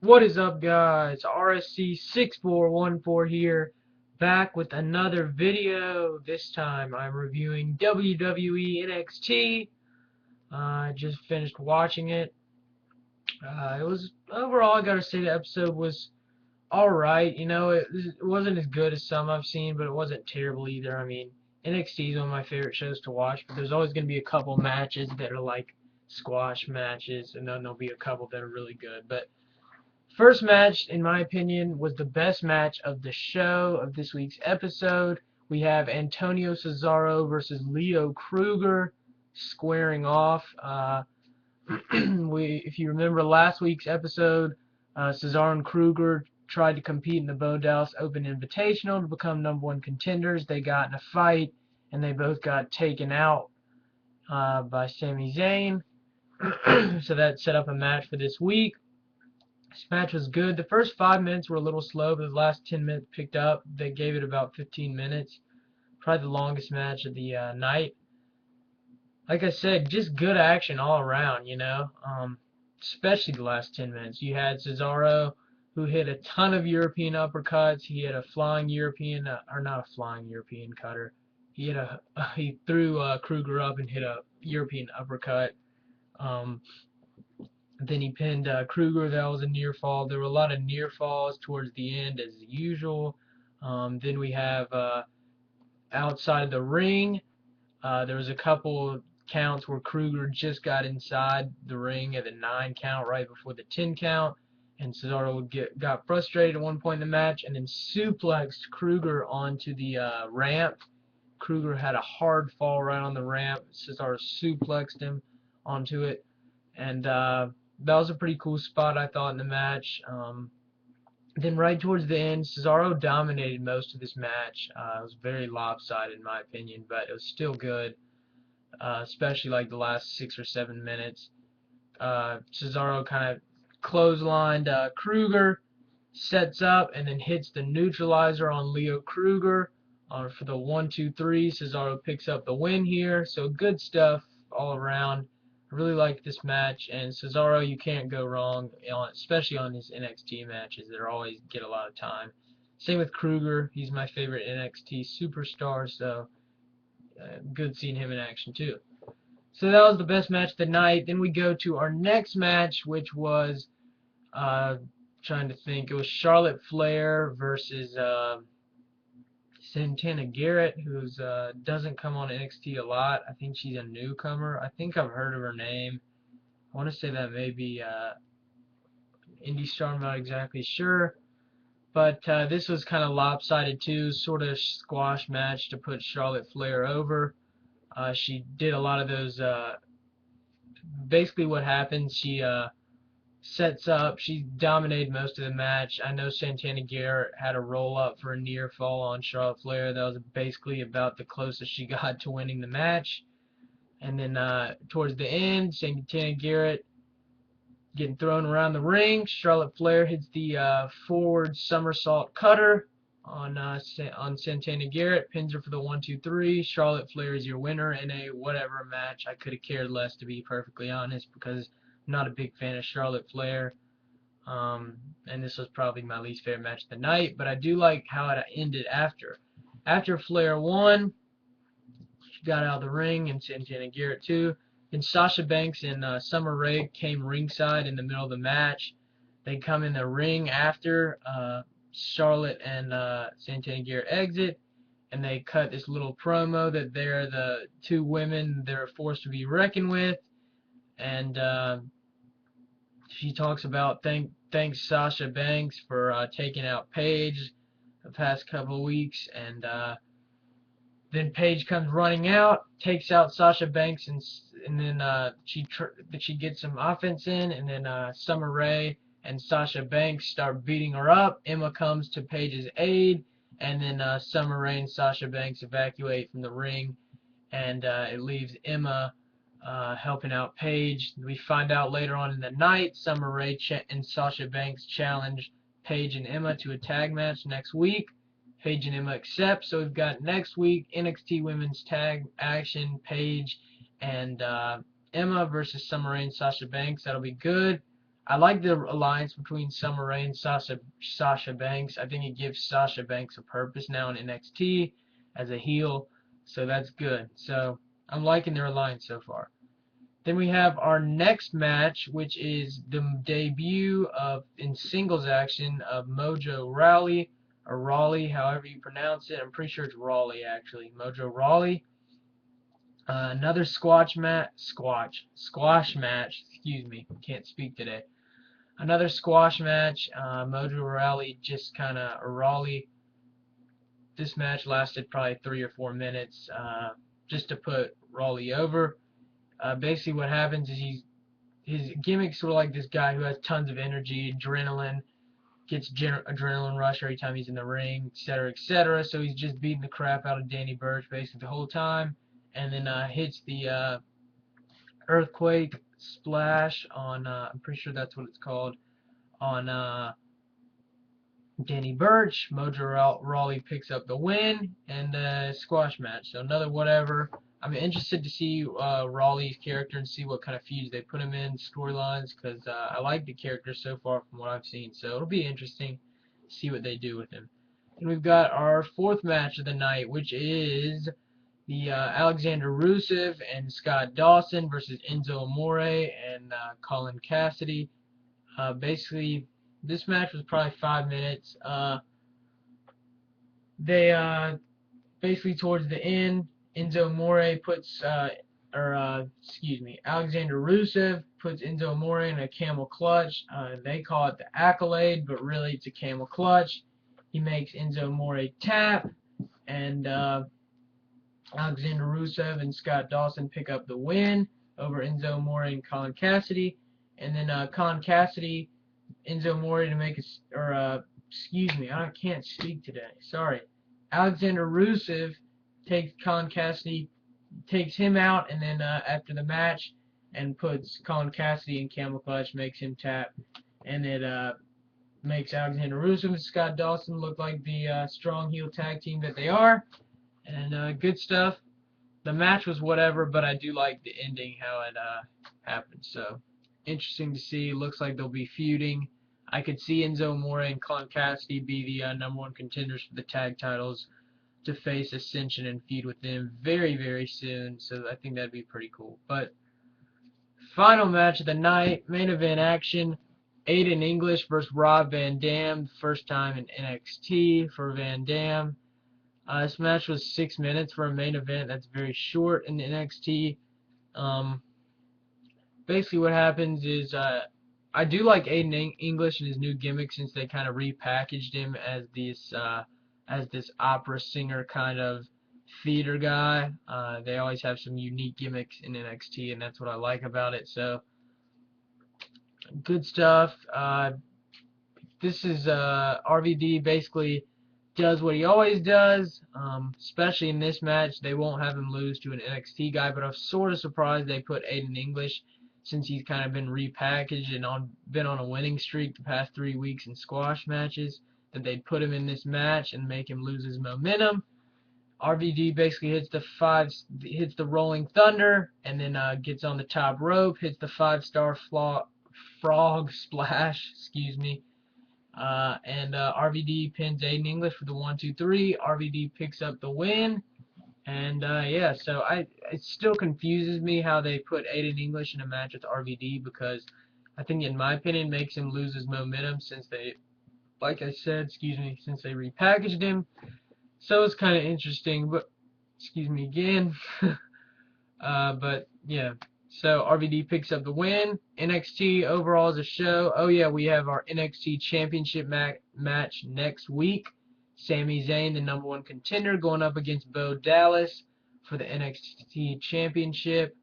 What is up, guys? RSC6414 here, back with another video. This time I'm reviewing WWE NXT. I just finished watching it. It was overall, I gotta say, the episode was alright. It wasn't as good as some I've seen, but it wasn't terrible either. I mean, NXT is one of my favorite shows to watch, but there's always gonna be a couple matches that are like squash matches, and then there'll be a couple that are really good. But first match, in my opinion, was the best match of the show, of this week's episode. We have Antonio Cesaro versus Leo Kruger squaring off. If you remember last week's episode, Cesaro and Kruger tried to compete in the Bo Dallas Open Invitational to become #1 contenders. They got in a fight, and they both got taken out by Sami Zayn. So that set up a match for this week. This match was good. The first 5 minutes were a little slow, but the last 10 minutes picked up. They gave it about 15 minutes. Probably the longest match of the night. Like I said, just good action all around. Especially the last 10 minutes. You had Cesaro, who hit a ton of European uppercuts. He had a flying European, or not a flying European cutter. He threw Kruger up and hit a European uppercut. Um, Then he pinned Kruger. That was a near fall. There were a lot of near falls towards the end, as usual. Then we have outside of the ring. There was a couple counts where Kruger just got inside the ring at the 9 count, right before the 10 count, and Cesaro got frustrated at one point in the match, and then suplexed Kruger onto the ramp. Kruger had a hard fall right on the ramp. Cesaro suplexed him onto it, and that was a pretty cool spot, I thought, in the match. Then right towards the end, Cesaro dominated most of this match. It was very lopsided in my opinion, but it was still good, especially like the last 6 or 7 minutes. Cesaro kind of clotheslined Kruger, sets up, and then hits the neutralizer on Leo Kruger for the 1-2-3. Cesaro picks up the win here, so good stuff all around. I really like this match, and Cesaro, you can't go wrong, especially on his NXT matches. They always get a lot of time. Same with Kruger. He's my favorite NXT superstar, so good seeing him in action too. So that was the best match of the night. Then we go to our next match, which was, trying to think, it was Charlotte Flair versus Santana Garrett, who doesn't come on NXT a lot. I think she's a newcomer. I think I've heard of her name. I want to say that may be indie star. I'm not exactly sure. But this was kind of lopsided too, sort of squash match to put Charlotte Flair over. She did a lot of those. Basically, what happens, she sets up. She dominated most of the match. I know Santana Garrett had a roll up for a near fall on Charlotte Flair. That was basically about the closest she got to winning the match. And then towards the end, Santana Garrett getting thrown around the ring. Charlotte Flair hits the forward somersault cutter on Santana Garrett, pins her for the 1-2-3. Charlotte Flair is your winner in a whatever match. I could have cared less, to be perfectly honest, because I'm not a big fan of Charlotte Flair. And this was probably my least favorite match of the night, but I do like how it ended after. After Flair won, she got out of the ring, and Santana Garrett too. Then Sasha Banks and Summer Rae came ringside in the middle of the match. They come in the ring after Charlotte and Santana Garrett exit, and they cut this little promo that they're the two women they're a force to be reckoned with, and she talks about thanks Sasha Banks for taking out Paige the past couple of weeks, and then Paige comes running out, takes out Sasha Banks, and then she gets some offense in, and then Summer Rae and Sasha Banks start beating her up. Emma comes to Paige's aid, and then Summer Rae and Sasha Banks evacuate from the ring, and it leaves Emma helping out Paige. We find out later on in the night, Summer Rae and Sasha Banks challenge Paige and Emma to a tag match next week. Paige and Emma accept, so we've got next week NXT Women's Tag Action, Paige and Emma versus Summer Rae and Sasha Banks. That'll be good. I like the alliance between Summer Rae and Sasha Banks. I think it gives Sasha Banks a purpose now in NXT as a heel, so that's good. So I'm liking their alliance so far. Then we have our next match, which is the debut of in singles action of Mojo Rawley, or Rawley, however you pronounce it. I'm pretty sure it's Rawley actually. Mojo Rawley. Another squash match. Excuse me, can't speak today. Another squash match. Mojo Rawley just kind of Rawley. This match lasted probably 3 or 4 minutes, just to put Rawley over. Basically, what happens is his gimmick's sort of like this guy who has tons of energy, adrenaline, gets adrenaline rush every time he's in the ring, etc., etc. So he's just beating the crap out of Danny Burch basically the whole time, and then hits the earthquake splash on, I'm pretty sure that's what it's called, on Danny Burch. Mojo Rawley picks up the win, and squash match. So another whatever. I'm interested to see Rawley's character and see what kind of feuds they put him in, storylines, because I like the character so far from what I've seen. So it'll be interesting to see what they do with him. And we've got our fourth match of the night, which is the Alexander Rusev and Scott Dawson versus Enzo Amore and Colin Cassidy. Basically, this match was probably 5 minutes. They basically towards the end, Enzo Amore puts, Alexander Rusev puts Enzo Amore in a camel clutch. They call it the accolade, but really it's a camel clutch. He makes Enzo Amore tap, and Alexander Rusev and Scott Dawson pick up the win over Enzo Amore and Colin Cassidy. And then Colin Cassidy, Enzo Amore to make I can't speak today. Sorry. Alexander Rusev takes Colin Cassidy, takes him out, and then after the match, and puts Colin Cassidy in camel clutch, makes him tap, and it makes Alexander Rusev and Scott Dawson look like the strong heel tag team that they are, and good stuff. The match was whatever, but I do like the ending, how it happened. So interesting to see. Looks like they'll be feuding. I could see Enzo Amore and Colin Cassidy be the #1 contenders for the tag titles to face Ascension and feud with them very, very soon. So I think that'd be pretty cool. But final match of the night, main event action, Aiden English versus Rob Van Dam. First time in NXT for Van Dam. This match was 6 minutes for a main event. That's very short in NXT. Basically what happens is I do like Aiden English and his new gimmick, since they kind of repackaged him as this opera singer kind of theater guy. They always have some unique gimmicks in NXT, and that's what I like about it. So good stuff. This is RVD basically does what he always does, especially in this match. They won't have him lose to an NXT guy, but I'm sort of surprised they put Aiden English, since he's kind of been repackaged and been on a winning streak the past 3 weeks in squash matches, that they'd put him in this match and make him lose his momentum. RVD basically hits the Rolling Thunder, and then gets on the top rope, hits the 5-star frog splash, excuse me. And RVD pins Aiden English for the 1-2-3. RVD picks up the win. And yeah, so it still confuses me how they put Aiden English in a match with RVD, because I think, in my opinion, makes him lose his momentum, since they, like I said, since they repackaged him. So it's kind of interesting, but excuse me again. But yeah. So RVD picks up the win. NXT overall as a show. Oh yeah, we have our NXT Championship match next week. Sami Zayn, the #1 contender, going up against Bo Dallas for the NXT Championship.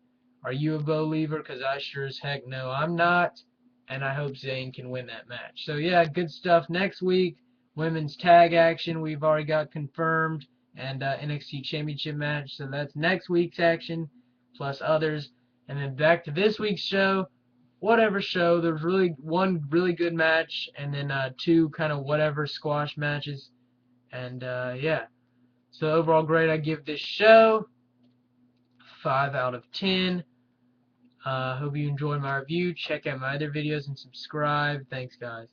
Are you a Bo believer? Because I sure as heck know I'm not. And I hope Zayn can win that match. So yeah, good stuff next week. Women's tag action we've already got confirmed. And NXT Championship match. So that's next week's action, plus others. And then back to this week's show. Whatever show. There's really one really good match, and then 2 kind of whatever squash matches. And yeah. So overall grade, I give this show 5 out of 10. Hope you enjoyed my review. Check out my other videos and subscribe. Thanks, guys.